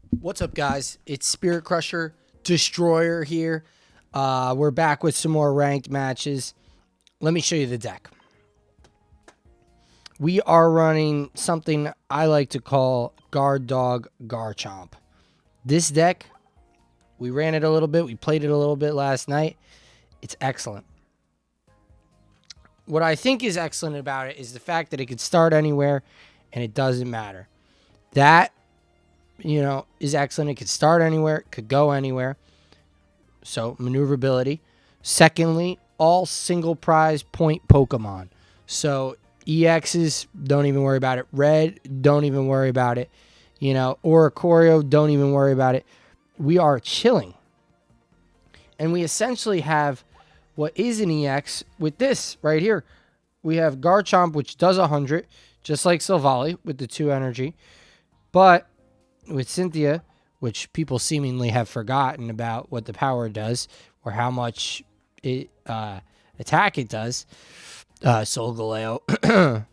What's up, guys? It's Spirit Crusher Destroyer here. We're back with some more ranked matches. Let me show you the deck. We are running something I like to call Guard Dog Garchomp. This deck, we ran it a little bit. We played it a little bit last night. It's excellent. What I think is excellent about it is the fact that it could start anywhere and it doesn't matter. That is excellent. It could start anywhere, could go anywhere. So, maneuverability. Secondly, all single prize point Pokemon. So, EXs, don't even worry about it. Red, don't even worry about it. Orricorio, don't even worry about it. We are chilling. And we essentially have what is an EX with this right here. We have Garchomp, which does 100, just like Silvally with the 2 energy. But with Cynthia, which people seemingly have forgotten about what the power does or how much attack it does. Solgaleo.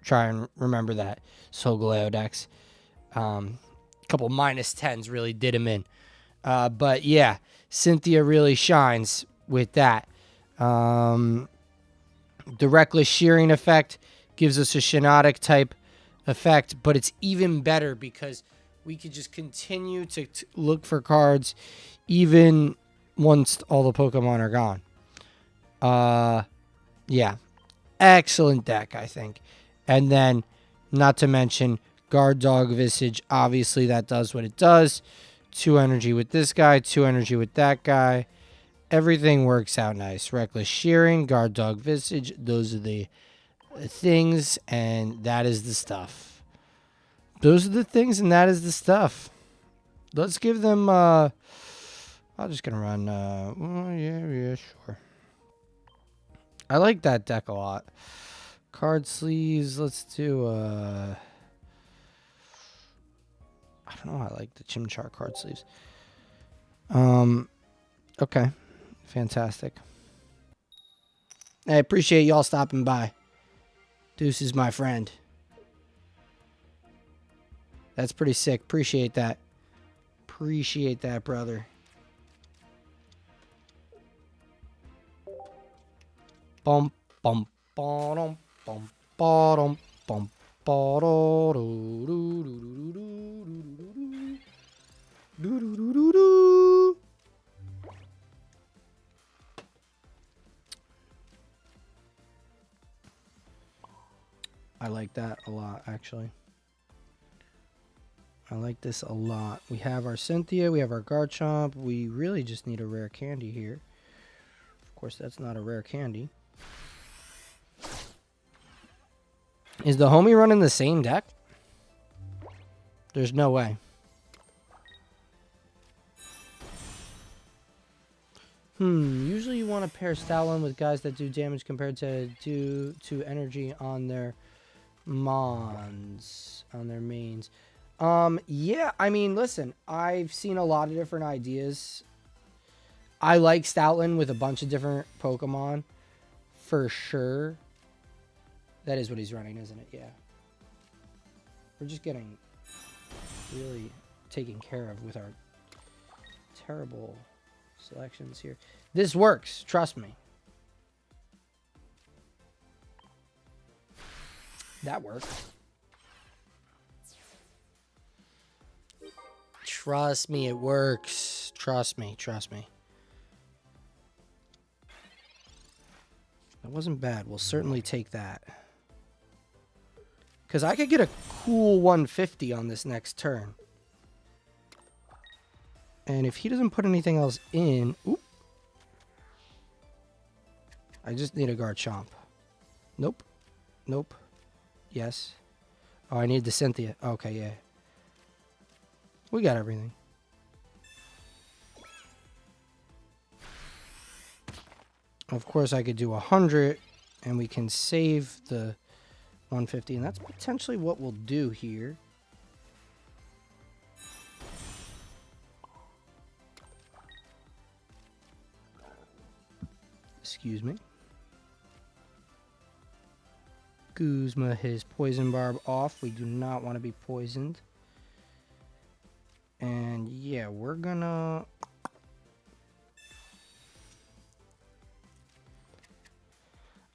Try and remember that. Solgaleo decks. A couple -10s really did him in. But yeah, Cynthia really shines with that. The Reckless Shearing effect gives us a Shiinotic type effect, but it's even better because we could just continue to look for cards even once all the Pokemon are gone. Yeah. Excellent deck, I think. And then, not to mention, Guard Dog Visage. Obviously, that does what it does. 2 energy with this guy, 2 energy with that guy. Everything works out nice. Reckless Shearing, Guard Dog Visage. Those are the things, and that is the stuff. Those are the things, and that is the stuff. Let's give them, I'm just going to run, yeah, sure. I like that deck a lot. Card sleeves, let's do, I don't know, I like the Chimchar card sleeves. Okay, fantastic. I appreciate y'all stopping by. Deuces, my friend. That's pretty sick. Appreciate that. Appreciate that, brother. Bum bum bum bum bum bum bum. I like that a lot, actually. I like this a lot. We have our Cynthia. We have our Garchomp. We really just need a rare candy here. Of course, that's not a rare candy. Is the homie running the same deck? There's no way. Usually you want to pair Stoutland with guys that do damage compared to energy on their mons, on their mains. Yeah, I mean, listen, I've seen a lot of different ideas. I like Stoutland with a bunch of different Pokemon, for sure. That is what he's running, isn't it? Yeah. We're just getting really taken care of with our terrible selections here. This works, trust me. That works. Trust me, it works. Trust me, trust me. That wasn't bad. We'll certainly take that. Because I could get a cool 150 on this next turn. And if he doesn't put anything else in... Oop, I just need a Garchomp. Nope. Nope. Yes. Oh, I need the Cynthia. Okay, yeah. We got everything. Of course, I could do 100, and we can save the 150, and that's potentially what we'll do here. Excuse me. Guzma his poison barb off. We do not want to be poisoned. And yeah, we're gonna...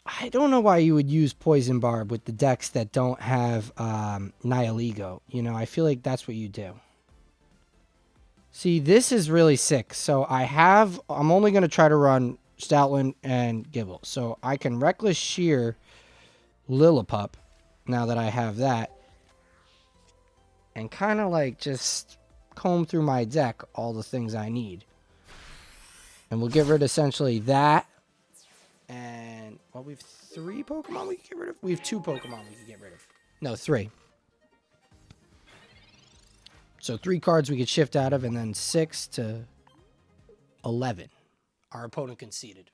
I don't know why you would use Poison Barb with the decks that don't have Nihilego. You know, I feel like that's what you do. See, this is really sick. So I'm only going to try to run Stoutland and Gibble. So I can Reckless Shear Lillipup now that I have that. And kind of like just comb through my deck all the things I need. And we'll get rid of essentially that. And, well, we have 3 Pokemon we can get rid of? We have 2 Pokemon we can get rid of. No, 3. So 3 cards we could shift out of, and then 6 to 11. Our opponent conceded.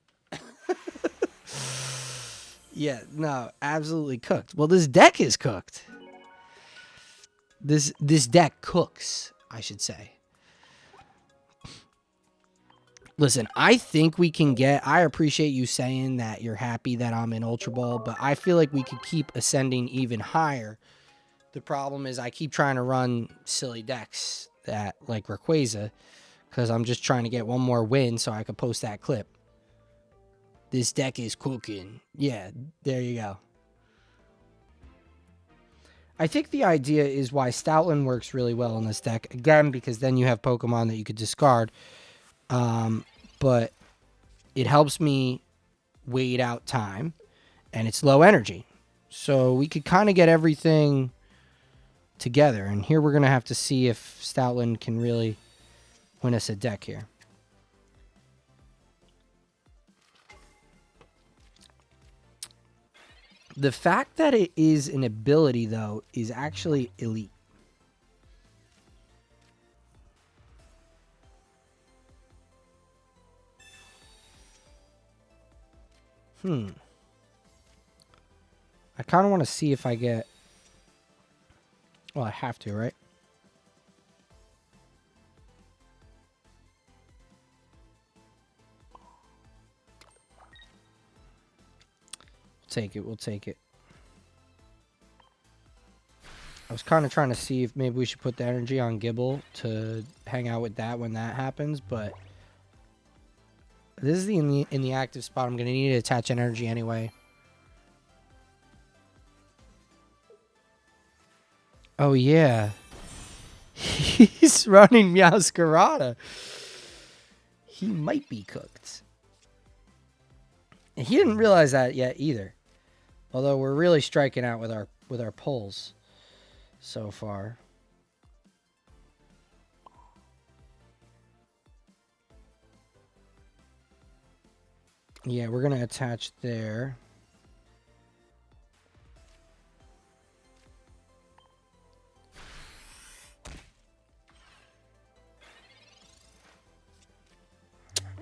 Yeah, no, absolutely cooked. Well, this deck is cooked. This deck cooks, I should say. Listen, I think we can get... I appreciate you saying that you're happy that I'm in Ultra Ball, but I feel like we could keep ascending even higher. The problem is I keep trying to run silly decks that like Rayquaza because I'm just trying to get one more win so I could post that clip. This deck is cooking. Yeah, there you go. I think the idea is why Stoutland works really well in this deck. Again, because then you have Pokemon that you could discard. But it helps me wait out time, and it's low energy. So we could kind of get everything together. And here we're going to have to see if Stoutland can really win us a deck here. The fact that it is an ability, though, is actually elite. I kind of want to see if I get... Well, I have to, right? We'll take it. We'll take it. I was kind of trying to see if maybe we should put the energy on Gibble to hang out with that when that happens, but... This is in the active spot. I'm going to need to attach energy anyway. Oh, yeah. He's running Meowscarada. He might be cooked. And he didn't realize that yet either. Although we're really striking out with our pulls so far. Yeah, we're going to attach there.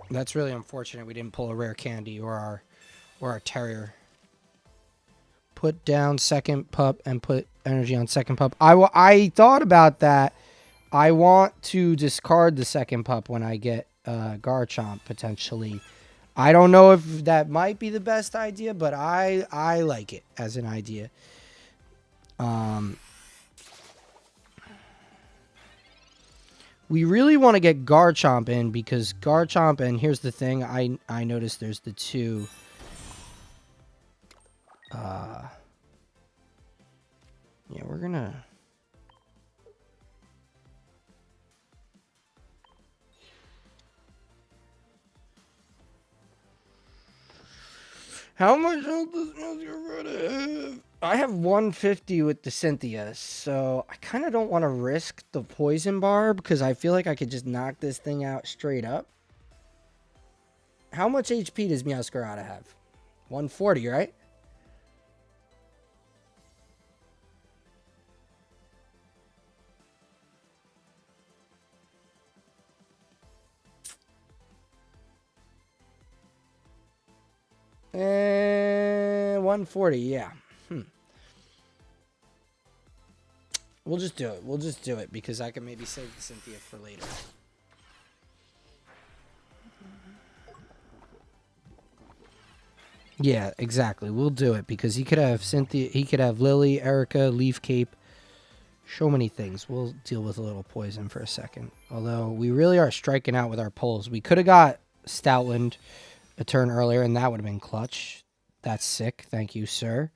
That's really unfortunate we didn't pull a rare candy or our terrier. Put down second pup and put energy on second pup. I thought about that. I want to discard the second pup when I get Garchomp potentially. I don't know if that might be the best idea, but I like it as an idea. We really want to get Garchomp in because Garchomp, and here's the thing, I noticed there's the 2. Yeah, we're gonna... How much health does Buzzlord have? I have 150 with the Cynthia, so I kind of don't want to risk the Poison Barb because I feel like I could just knock this thing out straight up. How much HP does Meowscarada have? 140, right? And 140, yeah. We'll just do it. We'll just do it because I can maybe save the Cynthia for later. Yeah, exactly. We'll do it because he could have Cynthia, he could have Lily, Erica, Leaf Cape, So many things. We'll deal with a little poison for a second. Although we really are striking out with our pulls. We could have got Stoutland a turn earlier, and that would have been clutch. That's sick. Thank you, sir.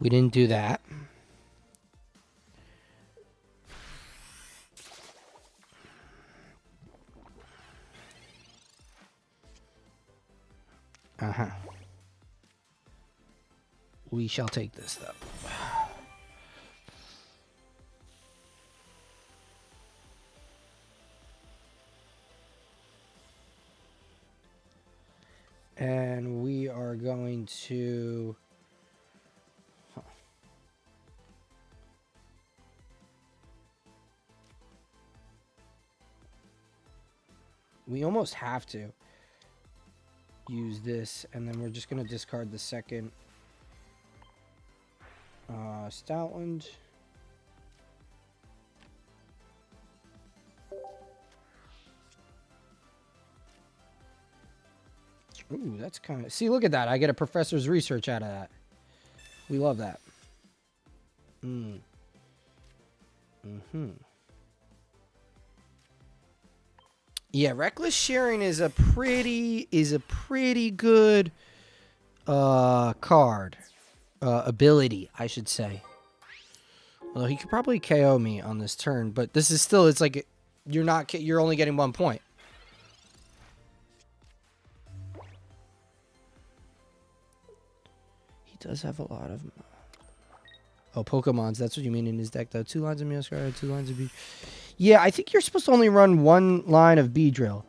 We didn't do that. Uh-huh. We shall take this, though. And we are going to... We almost have to use this, and then we're just going to discard the second Stoutland. Ooh, that's kind of... See, look at that. I get a professor's research out of that. We love that. Yeah, Reckless Shearing is a pretty good card. Ability, I should say. Although he could probably KO me on this turn, but this is still, it's like you're only getting 1 point. He does have a lot of... Oh, Pokemons. That's what you mean in his deck, though. 2 lines of Meowscarada, 2 lines of... Yeah, I think you're supposed to only run 1 line of Beedrill.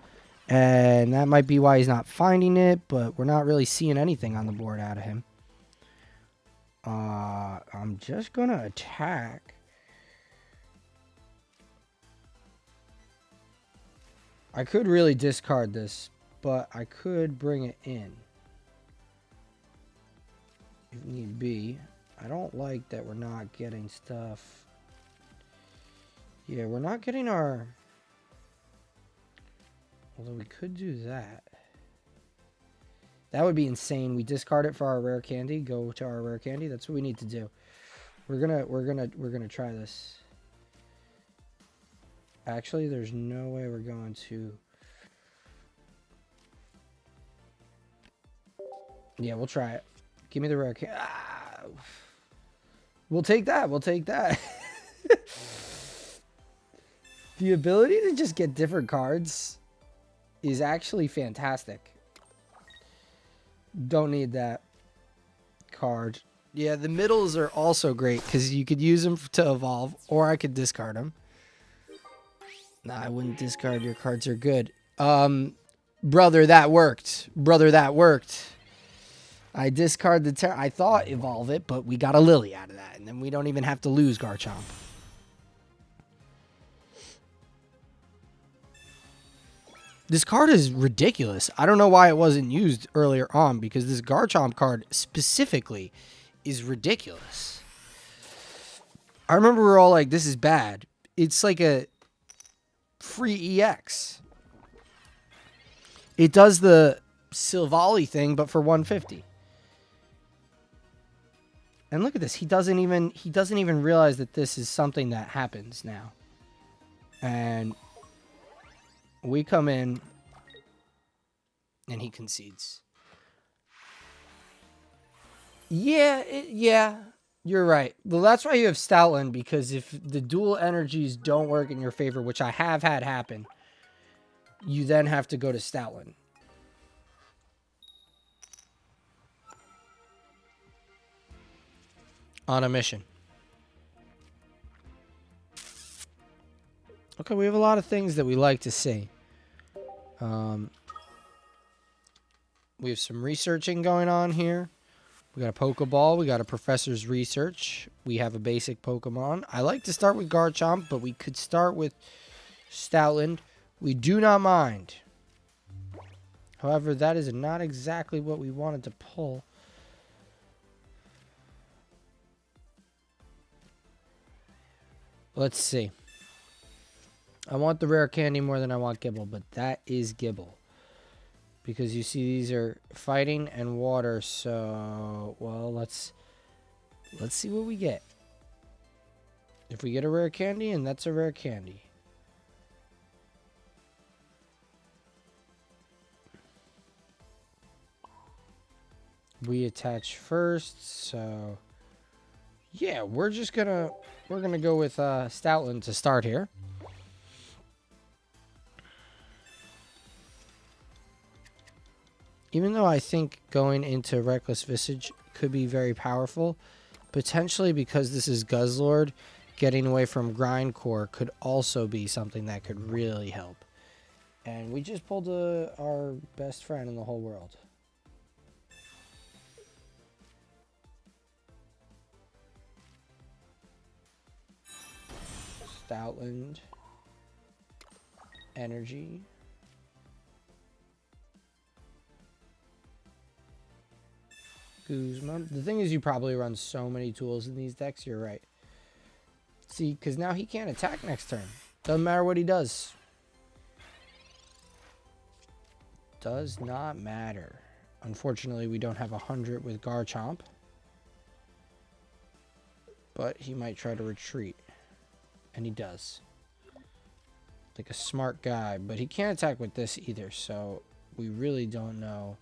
And that might be why he's not finding it, but we're not really seeing anything on the board out of him. I'm just going to attack. I could really discard this, but I could bring it in. If need be. I don't like that we're not getting stuff. Yeah, we're not getting our... Although we could do that. That would be insane. We discard it for our rare candy. Go to our rare candy. That's what we need to do. We're gonna try this. Actually, there's no way we're going to... Yeah, we'll try it. Give me the rare candy. Ah. We'll take that. We'll take that. The ability to just get different cards is actually fantastic. Don't need that card. Yeah, the middles are also great because you could use them to evolve, or I could discard them. Nah, I wouldn't discard. Your cards are good. Brother, that worked. Brother, that worked. I discard the... I thought evolve it, but we got a Lily out of that, and then we don't even have to lose Garchomp. This card is ridiculous. I don't know why it wasn't used earlier on, because this Garchomp card specifically is ridiculous. I remember we were all like, this is bad. It's like a free EX. It does the Silvally thing, but for 150. And look at this. He doesn't even realize that this is something that happens now. And we come in, and he concedes. Yeah, yeah, you're right. Well, that's why you have Stoutland, because if the dual energies don't work in your favor, which I have had happen, you then have to go to Stoutland. On a mission. Okay, we have a lot of things that we like to see. We have some researching going on here. We got a Pokeball. We got a Professor's Research. We have a basic Pokemon. I like to start with Garchomp, but we could start with Stoutland. We do not mind. However, that is not exactly what we wanted to pull. Let's see. I want the rare candy more than I want Gibble, but that is Gibble. Because you see these are fighting and water, so... Well, let's see what we get. If we get a rare candy, and that's a rare candy. We attach first, so yeah, we're gonna go with Stoutland to start here. Even though I think going into Reckless Visage could be very powerful, potentially because this is Guzzlord, getting away from Grindcore could also be something that could really help. And we just pulled our best friend in the whole world. Stoutland. Energy. Guzma. The thing is, you probably run so many tools in these decks, you're right. See, because now he can't attack next turn. Doesn't matter what he does. Does not matter. Unfortunately, we don't have 100 with Garchomp. But he might try to retreat. And he does. Like a smart guy. But he can't attack with this either. So we really don't know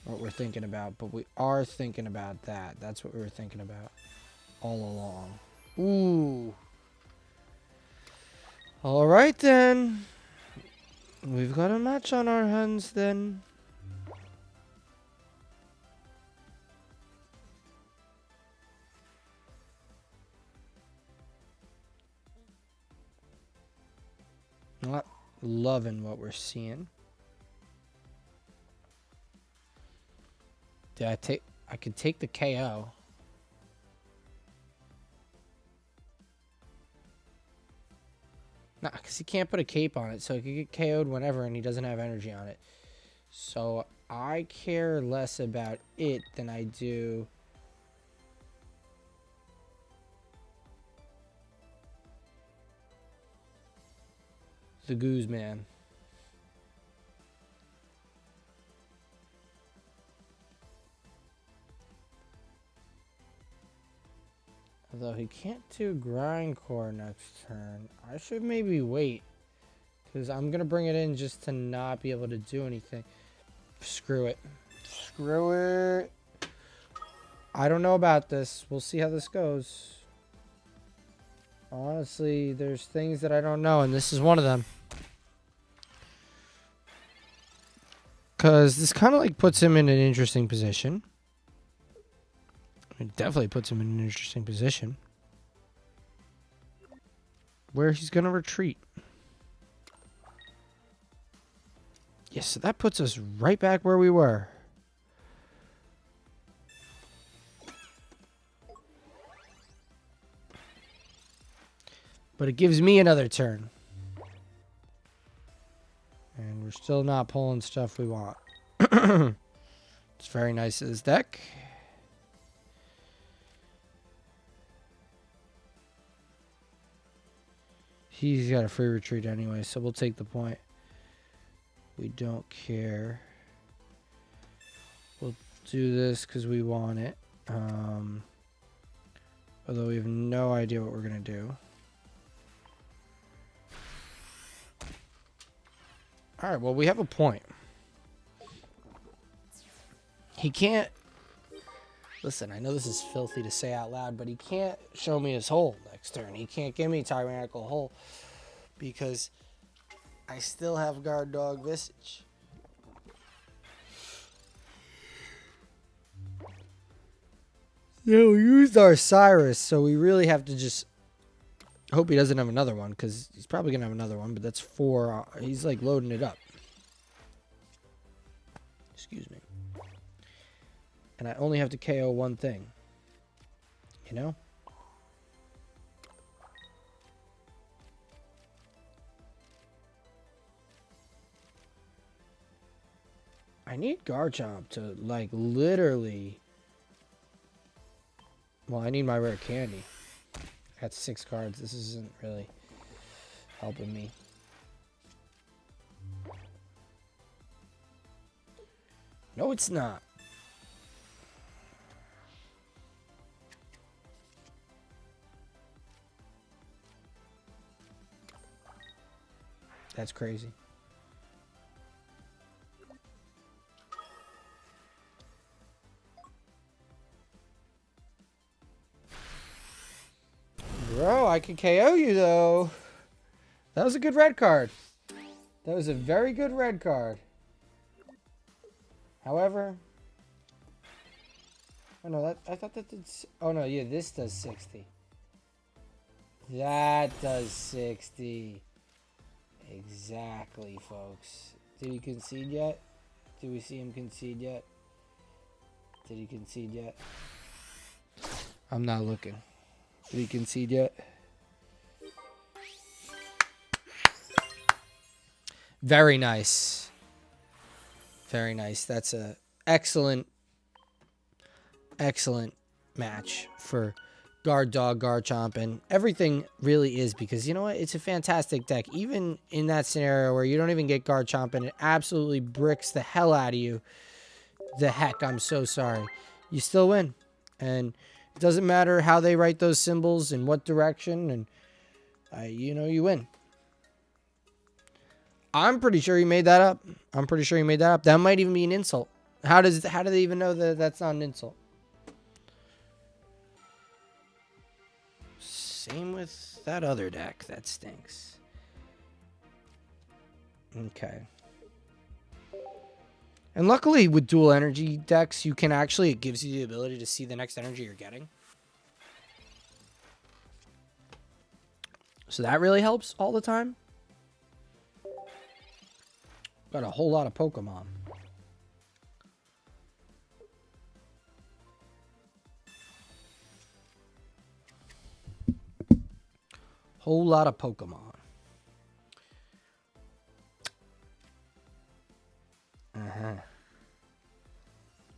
what we're thinking about. But we are thinking about that. That's what we were thinking about all along. Ooh. Alright then. We've got a match on our hands then. Not loving what we're seeing. I could take the KO. Nah, because he can't put a cape on it, so he could get KO'd whenever, and he doesn't have energy on it. So I care less about it than I do the Goose Man. Although he can't do Grindcore next turn. I should maybe wait. Because I'm going to bring it in just to not be able to do anything. Screw it. Screw it. I don't know about this. We'll see how this goes. Honestly, there's things that I don't know, and this is one of them. Because this kind of like puts him in an interesting position. It definitely puts him in an interesting position. Where he's going to retreat. Yes, so that puts us right back where we were. But it gives me another turn. And we're still not pulling stuff we want. It's very nice of this deck. He's got a free retreat anyway, so we'll take the point. We don't care. We'll do this because we want it. Although we have no idea what we're going to do. Alright, well, we have a point. He can't... Listen, I know this is filthy to say out loud, but he can't show me his hole next turn. He can't give me Tyrannical Hole because I still have Guard Dog Visage. Yeah, we used our Cyrus, so we really have to just hope he doesn't have another one, because he's probably going to have another one, but that's 4. He's like loading it up. Excuse me. And I only have to KO one thing. You know? I need Garchomp to, like, literally... Well, I need my rare candy. I got 6 cards. This isn't really helping me. No, it's not. That's crazy. Bro, I can KO you, though. That was a good red card. That was a very good red card. However... Oh, no, I thought that did... Oh, no, yeah, this does 60. That does 60. Exactly, folks. Did he concede yet? Did we see him concede yet? Did he concede yet? I'm not looking. Did he concede yet? Very nice. Very nice. That's a excellent match for Guard Dog, Garchomp, and everything really is, because you know what? It's a fantastic deck. Even in that scenario where you don't even get Garchomp and it absolutely bricks the hell out of you. The heck, I'm so sorry. You still win. And it doesn't matter how they write those symbols and what direction, and you know, you win. I'm pretty sure you made that up. That might even be an insult. How do they even know that that's not an insult? Same with that other deck. That stinks. Okay. And luckily with dual energy decks, you can actually, it gives you the ability to see the next energy you're getting. So that really helps all the time. Got a whole lot of Pokemon. Whole lot of Pokemon.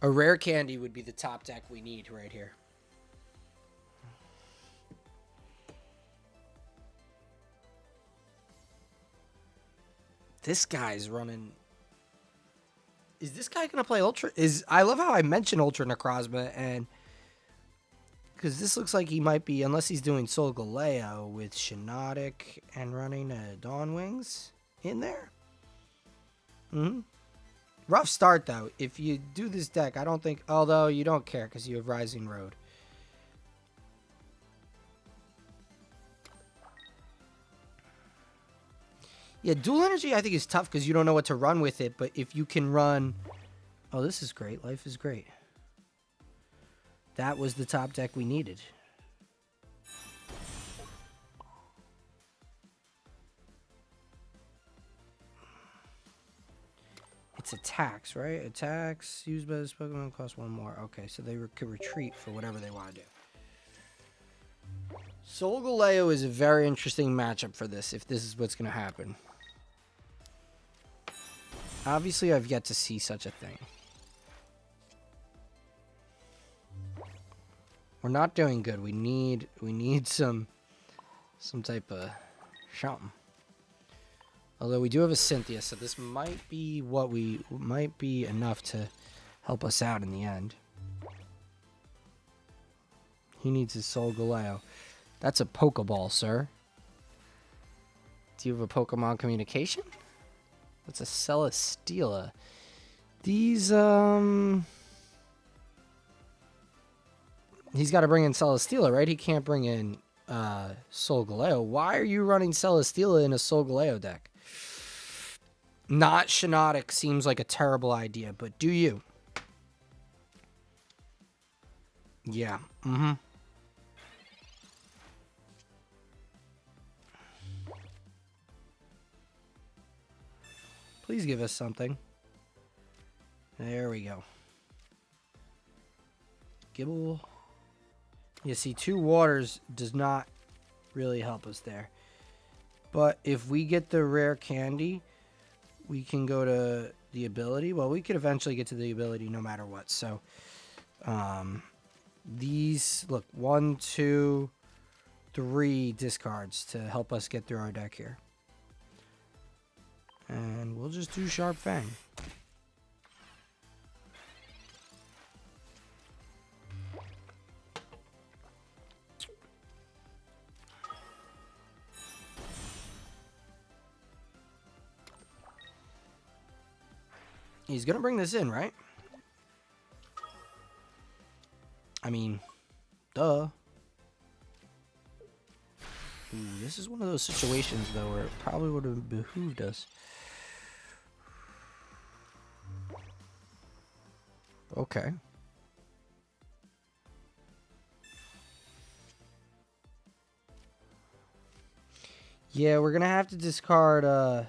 A rare candy would be the top deck we need right here. This guy's running. Is this guy gonna play Ultra? I love how I mentioned Ultra Necrozma, and because this looks like he might be, unless he's doing Solgaleo with Shiinotic and running a Dawn Wings in there. Rough start though. If you do this deck, I don't think. Although you don't care because you have Rising Road. Yeah, dual energy I think is tough because you don't know what to run with it. But if you can run... Oh, this is great. Life is great. That was the top deck we needed. It's attacks, right? Attacks used by this Pokemon cost one more. Okay, so they could retreat for whatever they want to do. Solgaleo is a very interesting matchup for this, if this is what's going to happen. Obviously, I've yet to see such a thing. We're not doing good. We need some type of something. Although we do have a Cynthia, so this might be might be enough to help us out in the end. He needs his Solgaleo. That's a Pokeball, sir. Do you have a Pokemon communication? That's a Celesteela. These, he's got to bring in Celesteela, right? He can't bring in Solgaleo. Why are you running Celesteela in a Solgaleo deck? Not Shiinotic seems like a terrible idea, but do you? Yeah. Please give us something. There we go. Gibble. You see, 2 waters does not really help us there. But if we get the rare candy, we can go to the ability. Well, we could eventually get to the ability no matter what. So, these, look, 1, 2, 3 discards to help us get through our deck here. And we'll just do Sharp Fang. He's going to bring this in, right? I mean, duh. Ooh, this is one of those situations, though, where it probably would have behooved us. Okay. Yeah, we're going to have to discard,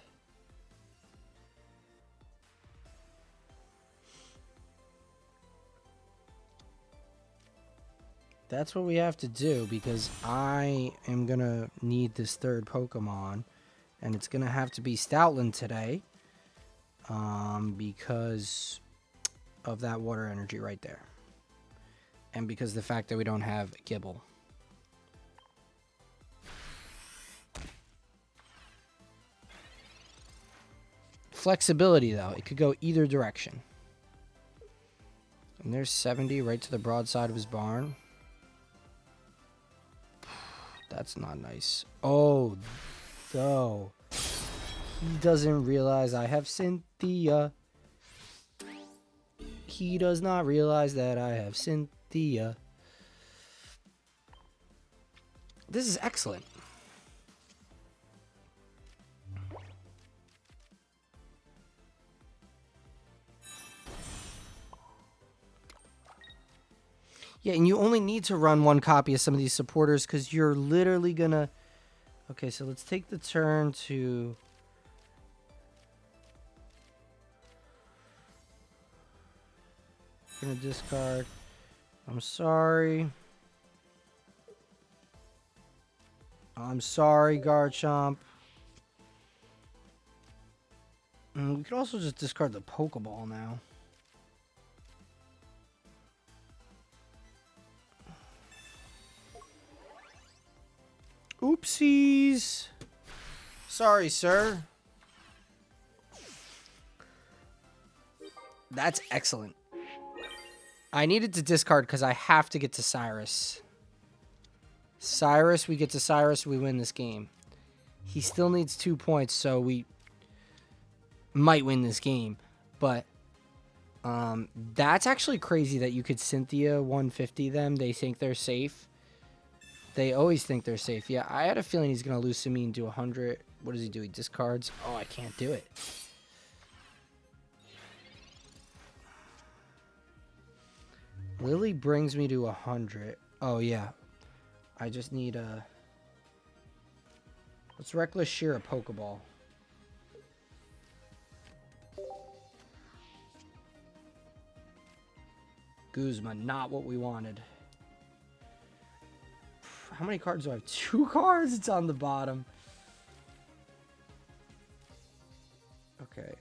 That's what we have to do, because I am going to need this third Pokemon. And it's going to have to be Stoutland today. Because of that water energy right there. And because of the fact that we don't have Gibble. Flexibility, though. It could go either direction. And there's 70 right to the broadside of his barn. That's not nice. Oh, no. He doesn't realize I have Cynthia. He does not realize that I have Cynthia. This is excellent. Yeah, and you only need to run one copy of some of these supporters because you're literally gonna... Okay, so let's take the turn to... Gonna discard. I'm sorry. I'm sorry, Garchomp. And we could also just discard the Pokeball now. Oopsies. Sorry, sir. That's excellent. I needed to discard because I have to get to Cyrus. Cyrus, we get to Cyrus, we win this game. He still needs 2 points, so we might win this game. But that's actually crazy that you could Cynthia 150 them. They think they're safe. They always think they're safe. Yeah, I had a feeling he's going to lose Samine to 100. What does he do? He discards. Oh, I can't do it. Lily brings me to 100. Oh, yeah. I just need a... Let's Reckless Shear a Pokeball. Guzma, not what we wanted. How many cards do I have? 2 cards? It's on the bottom. Okay,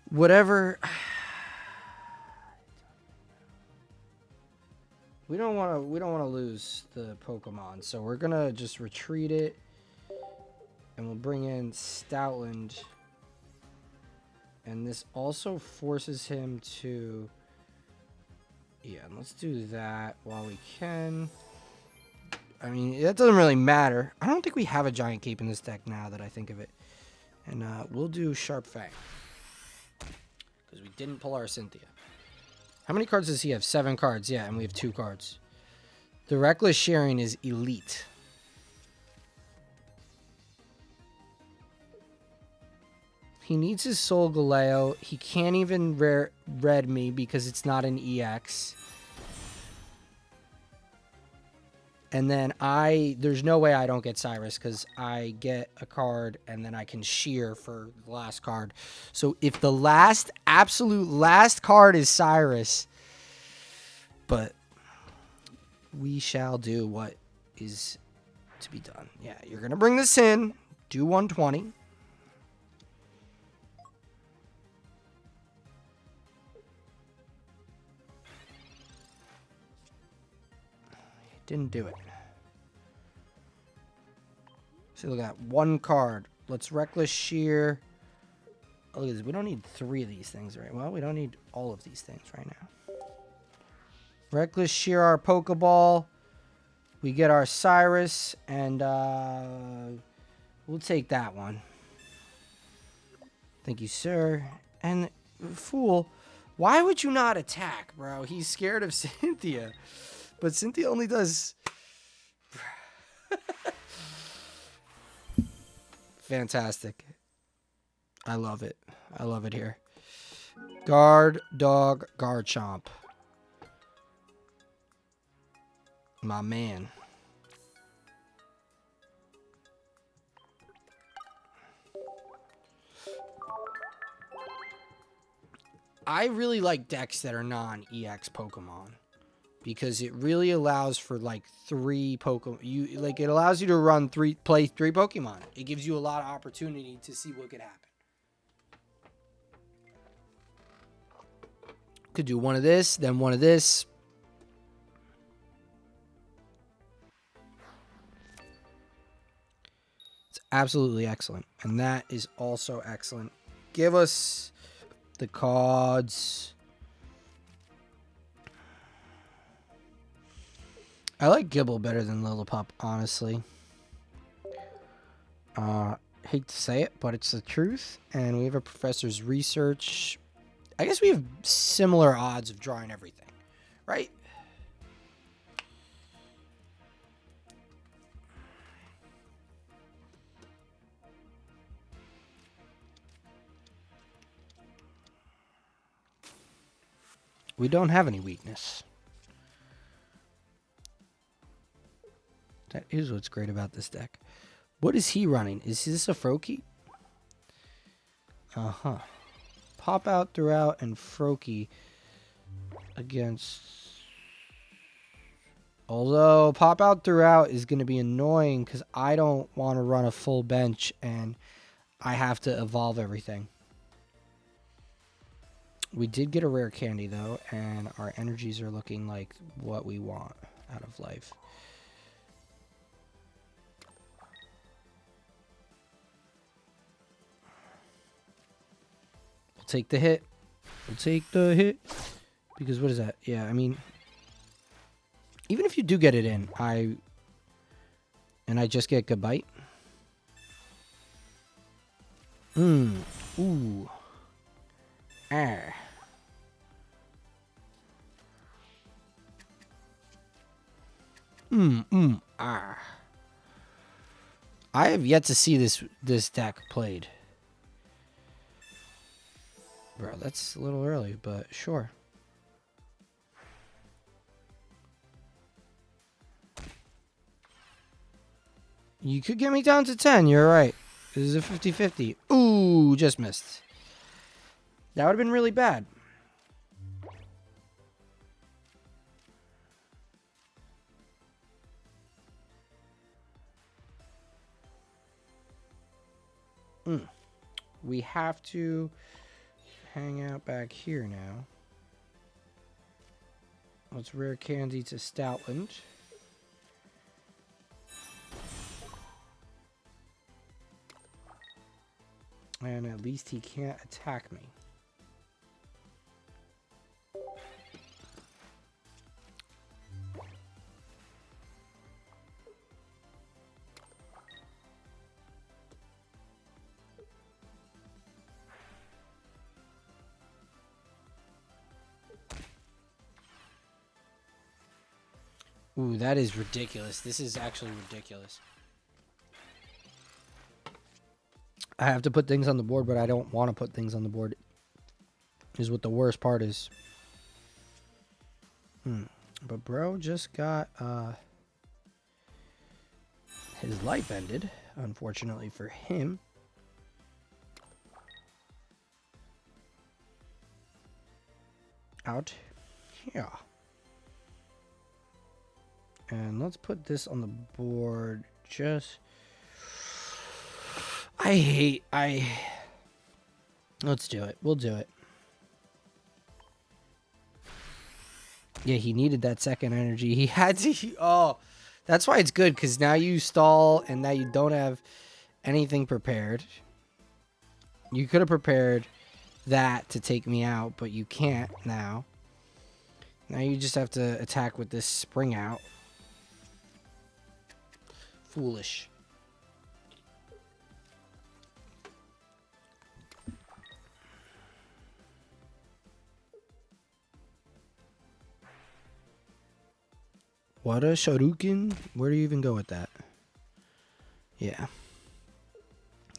whatever. We don't want to lose the Pokemon, so we're gonna just retreat it, and we'll bring in Stoutland, and this also forces him to. Yeah, let's do that while we can. I mean, that doesn't really matter. I don't think we have a Giant Cape in this deck now that I think of it, and we'll do Sharp Fang because we didn't pull our Cynthia. How many cards does he have? 7 cards. Yeah, and we have 2 cards. The Reckless Shearing is elite. He needs his Soul Galeo. He can't even red me because it's not an EX. And then there's no way I don't get Cyrus because I get a card and then I can shear for the last card. So if the absolute last card is Cyrus, but we shall do what is to be done. Yeah, you're going to bring this in, do 120. Didn't do it. So look at that. 1 card. Let's Reckless Shear. Oh, look at this. We don't need 3 of these things, right? Well, we don't need all of these things right now. Reckless Shear our Pokeball. We get our Cyrus, and we'll take that one. Thank you, sir. And, fool, why would you not attack, bro? He's scared of Cynthia. But Cynthia only does... Fantastic. I love it. I love it here. Guard Dog Garchomp. My man. I really like decks that are non-EX Pokemon because it really allows for like 3 Pokemon. It allows you to play 3 Pokemon. It gives you a lot of opportunity to see what could happen. Could do one of this, then one of this. It's absolutely excellent, and that is also excellent. Give us the cards. I like Gibble better than Lillipup, honestly. Hate to say it, but it's the truth. And we have a Professor's Research. I guess we have similar odds of drawing everything, right? We don't have any weakness. That is what's great about this deck. What is he running? Is this a Froakie? Uh-huh. Pop out throughout and Froakie against... Although pop out throughout is going to be annoying because I don't want to run a full bench and I have to evolve everything. We did get a rare candy though, and our energies are looking like what we want out of life. We'll take the hit. We'll take the hit. Because what is that? Yeah, I mean, even if you do get it in, I just get good bite. Ooh. Ah. Ah. I have yet to see this deck played. Bro, that's a little early, but sure. You could get me down to 10, you're right. This is a 50-50. Ooh, just missed. That would have been really bad. We have to hang out back here now. Let's rare candy to Stoutland. And at least he can't attack me. Ooh, that is ridiculous. This is actually ridiculous. I have to put things on the board, but I don't want to put things on the board. Is what the worst part is. But bro just got his life ended, unfortunately for him. Out here. And let's put this on the board. Let's do it. We'll do it. Yeah, he needed that second energy. He had to. Oh, that's why it's good, because now you stall and now you don't have anything prepared. You could have prepared that to take me out, but you can't now. Now you just have to attack with this spring out. Foolish. What a Shuriken? Where do you even go with that? Yeah.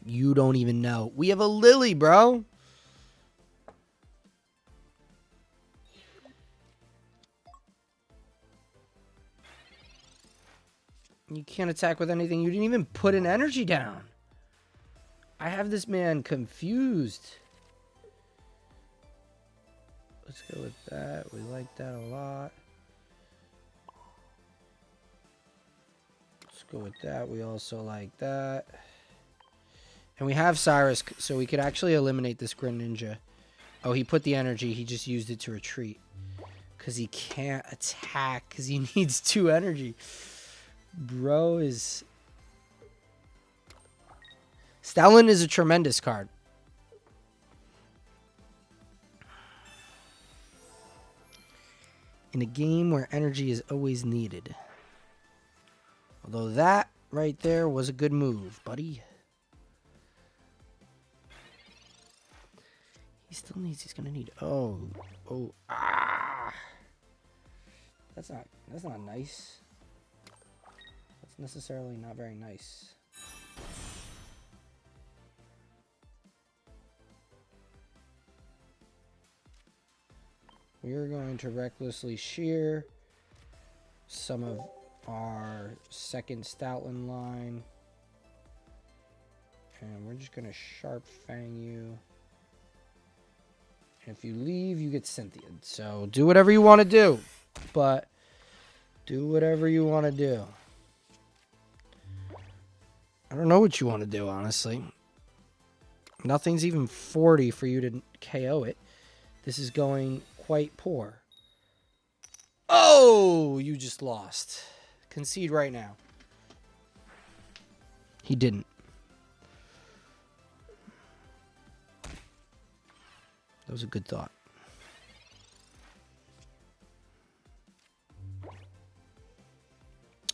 You don't even know. We have a Lily, bro. You can't attack with anything. You didn't even put an energy down. I have this man confused. Let's go with that. We like that a lot. Let's go with that. We also like that. And we have Cyrus, so we could actually eliminate this Greninja. Oh, he put the energy. He just used it to retreat. Because he can't attack. Because he needs 2 energy. Bro is... Stoutland is a tremendous card. In a game where energy is always needed. Although that right there was a good move, buddy. He still needs, he's gonna need, That's not nice. That's necessarily not very nice. We are going to recklessly shear some of our second Stoutland line. And we're just gonna sharp fang you. And if you leave, you get Cynthia. So do whatever you want to do. But do whatever you want to do. I don't know what you want to do, honestly. Nothing's even 40 for you to KO it. This is going quite poor. Oh, you just lost. Concede right now. He didn't. That was a good thought.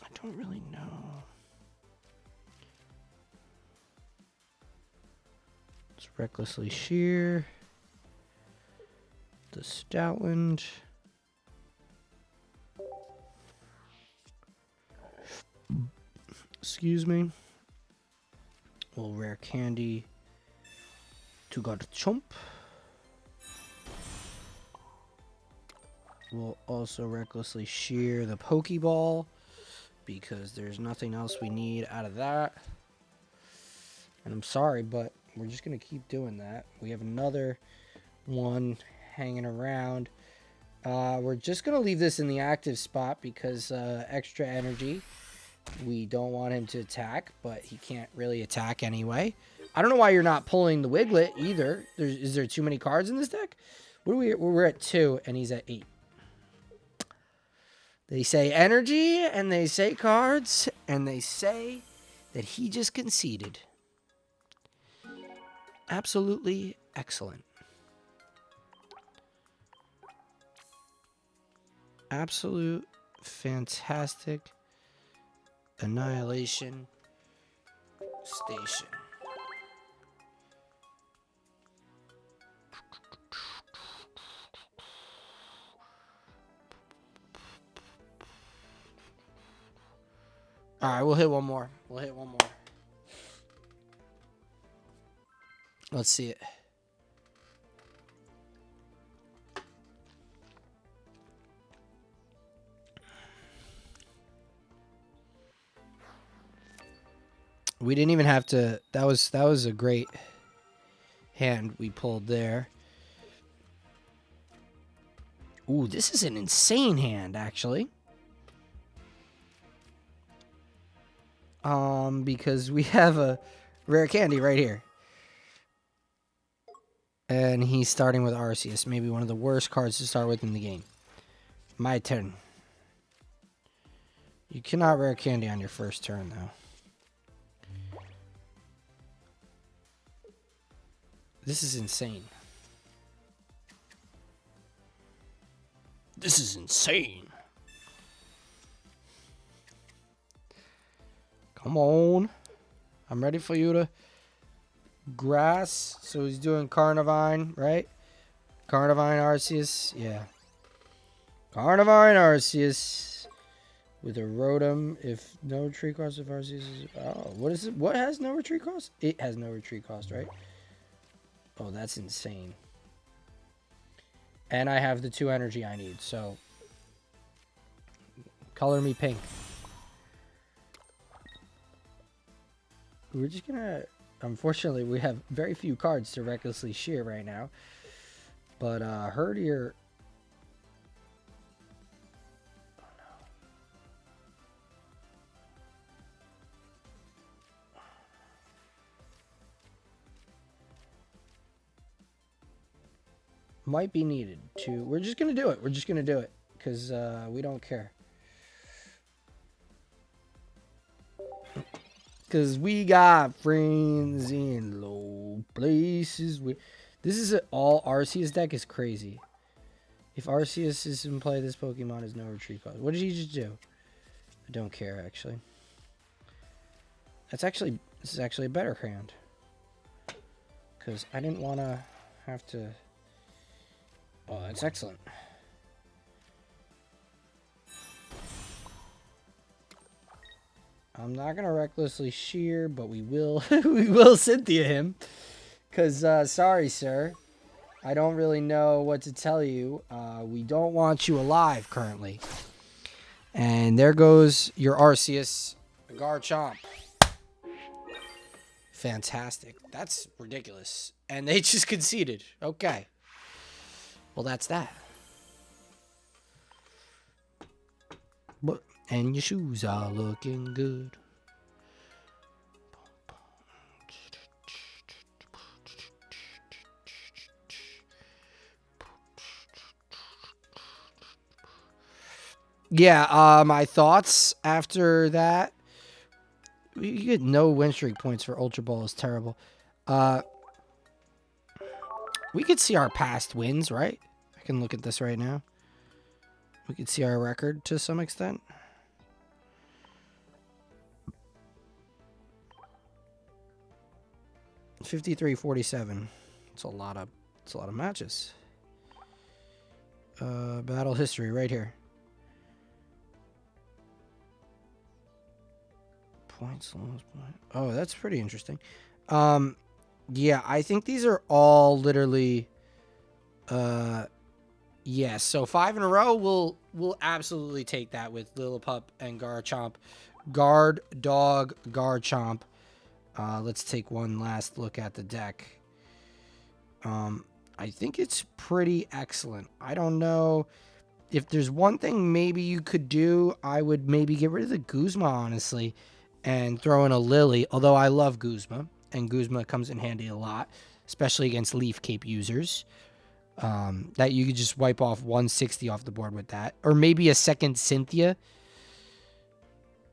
I don't really know. Let's recklessly shear the Stoutland. Excuse me. We'll rare candy to Garchomp. We'll also recklessly shear the Pokeball because there's nothing else we need out of that. And I'm sorry, but we're just going to keep doing that. We have another one hanging around. We're just going to leave this in the active spot because extra energy. We don't want him to attack, but he can't really attack anyway. I don't know why you're not pulling the Wiglet either. Is there too many cards in this deck? We're at 2 and he's at 8. They say energy, and they say cards, and they say that he just conceded. Absolutely excellent. Absolute fantastic annihilation station. All right, we'll hit one more. Let's see it. We didn't even have to. That was a great hand we pulled there. Ooh, this is an insane hand, actually. Because we have a rare candy right here. And he's starting with Arceus, maybe one of the worst cards to start with in the game. My turn. You cannot rare candy on your first turn, though. This is insane. This is insane. Come on. I'm ready for you to grass. So he's doing Carnivine, right? Carnivine Arceus. Yeah. Carnivine Arceus. With a Rotom. If no retreat cost of Arceus is... Oh, what is it? What has no retreat cost? It has no retreat cost, right? Oh, that's insane. And I have the 2 energy I need, so... Color me pink. We're just gonna... Unfortunately, we have very few cards to recklessly shear right now. But, Herdier... Oh, no. Might be needed to... We're just gonna do it. We're just gonna do it. Because, we don't care. Because we got friends in low places. This is all Arceus deck is crazy. If Arceus is in play, this Pokemon is no retreat cost. What did he just do? I don't care, actually. This is actually a better hand. Because I didn't want to have to... Oh, that's excellent. I'm not gonna recklessly shear, but we will we will Cynthia him. Cause sorry, sir. I don't really know what to tell you. We don't want you alive currently. And there goes your Arceus Garchomp. Fantastic. That's ridiculous. And they just conceded. Okay. Well, that's that. But and your shoes are looking good. Yeah, my thoughts after that. You get no win streak points for Ultra Ball is terrible. We could see our past wins, right? I can look at this right now. We could see our record to some extent. $53-47. It's a lot of matches. Battle history right here. Points, lowest point. Oh, that's pretty interesting. Yeah, I think these are all literally yeah, so 5 in a row we'll absolutely take that with Lillipup and Garchomp. Guard Dog Garchomp. Let's take one last look at the deck. I think it's pretty excellent. I don't know if there's one thing maybe you could do. I would maybe get rid of the Guzma, honestly, and throw in a Lily, although I love Guzma, and Guzma comes in handy a lot, especially against Leaf Cape users. That you could just wipe off 160 off the board with that. Or maybe a second Cynthia.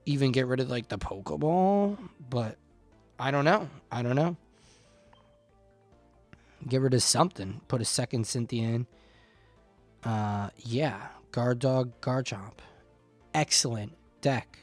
Even get rid of, like, the Pokeball. But I don't know. I don't know. Get rid of something. Put a second Cynthia in. Yeah. Guard Dog Garchomp. Excellent deck.